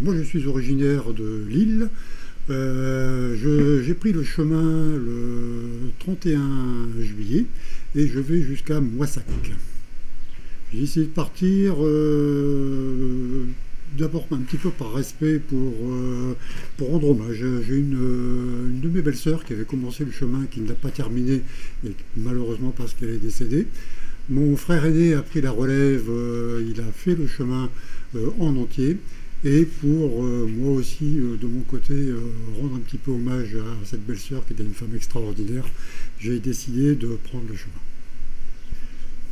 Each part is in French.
Moi, je suis originaire de Lille. J'ai pris le chemin le 31 juillet et je vais jusqu'à Moissac. J'ai essayé de partir d'abord un petit peu par respect pour rendre hommage. J'ai une de mes belles-sœurs qui avait commencé le chemin, qui ne l'a pas terminé, et malheureusement parce qu'elle est décédée. Mon frère aîné a pris la relève, il a fait le chemin en entier. Et pour moi aussi, de mon côté, rendre un petit peu hommage à cette belle-sœur qui était une femme extraordinaire, j'ai décidé de prendre le chemin.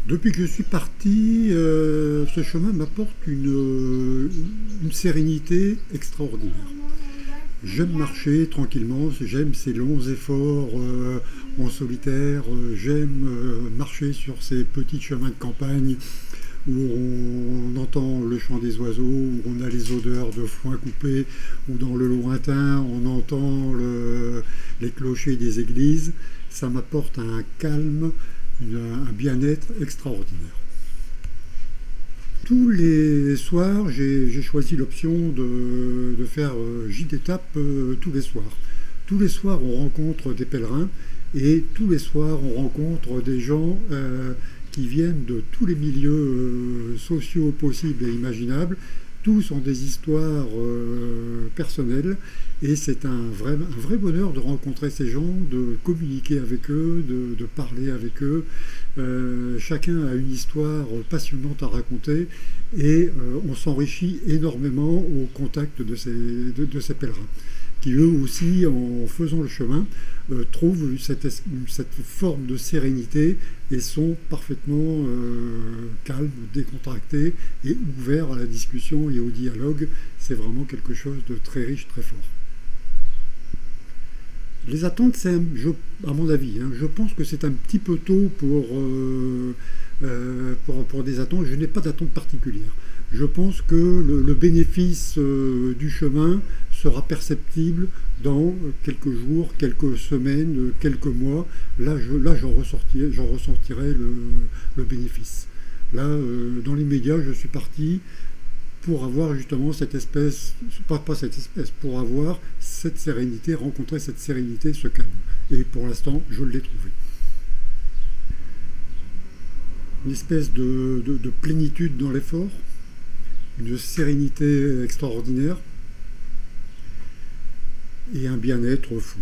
Depuis que je suis parti, ce chemin m'apporte une sérénité extraordinaire. J'aime marcher tranquillement, j'aime ces longs efforts en solitaire, j'aime marcher sur ces petits chemins de campagne où on entend le chant des oiseaux, où on a les odeurs de foin coupé, où dans le lointain on entend les clochers des églises. Ça m'apporte un calme, un bien-être extraordinaire. Tous les soirs, j'ai choisi l'option de faire gîte d'étape tous les soirs. Tous les soirs, on rencontre des pèlerins et tous les soirs, on rencontre des gens qui viennent de tous les milieux sociaux possibles et imaginables. Tous ont des histoires personnelles et c'est un vrai bonheur de rencontrer ces gens, de communiquer avec eux, de parler avec eux. Chacun a une histoire passionnante à raconter et on s'enrichit énormément au contact de ces pèlerins qui eux aussi, en faisant le chemin, trouvent cette forme de sérénité et sont parfaitement calmes, décontractés et ouverts à la discussion et au dialogue. C'est vraiment quelque chose de très riche, très fort. Les attentes, c'est, à mon avis, je pense que c'est un petit peu tôt pour des attentes. Je n'ai pas d'attente particulière. Je pense que le bénéfice du chemin sera perceptible dans quelques jours, quelques semaines, quelques mois. Là, j'en ressentirai le bénéfice. Là, dans l'immédiat, je suis parti pour avoir justement cette espèce, pas cette espèce, pour avoir cette sérénité, rencontrer cette sérénité, ce calme. Et pour l'instant, je l'ai trouvé. Une espèce de plénitude dans l'effort, une sérénité extraordinaire et un bien-être fou.